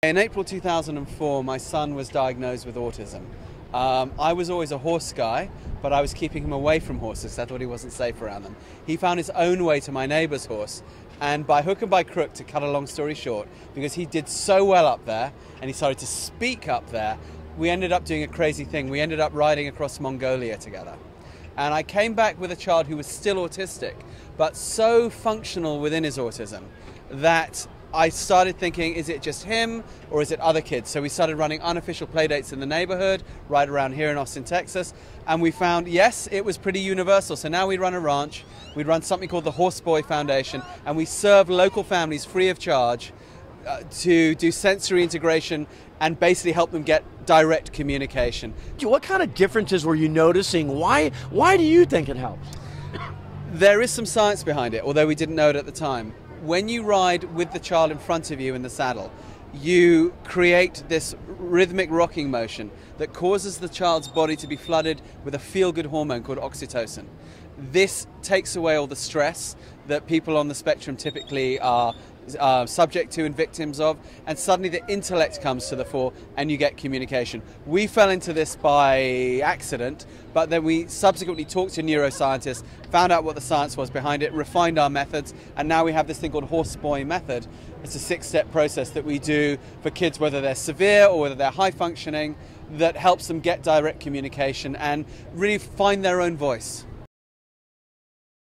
In April 2004, my son was diagnosed with autism. I was always a horse guy, but I was keeping him away from horses. I thought he wasn't safe around them. He found his own way to my neighbour's horse, and by hook and by crook, to cut a long story short, because he did so well up there and he started to speak up there, we ended up doing a crazy thing. We ended up riding across Mongolia together. And I came back with a child who was still autistic, but so functional within his autism that I started thinking, is it just him or is it other kids? So we started running unofficial play dates in the neighborhood, right around here in Austin, Texas. And we found, yes, it was pretty universal. So now we run a ranch, we run something called the Horse Boy Foundation, and we serve local families free of charge to do sensory integration and basically help them get direct communication. What kind of differences were you noticing? Why do you think it helps? There is some science behind it, although we didn't know it at the time. When you ride with the child in front of you in the saddle, you create this rhythmic rocking motion that causes the child's body to be flooded with a feel-good hormone called oxytocin. This takes away all the stress that people on the spectrum typically are subject to and victims of, and suddenly the intellect comes to the fore and you get communication. We fell into this by accident, but then we subsequently talked to neuroscientists, found out what the science was behind it, refined our methods, and now we have this thing called Horse Boy method. It's a 6-step process that we do for kids, whether they're severe or whether they're high functioning, that helps them get direct communication and really find their own voice.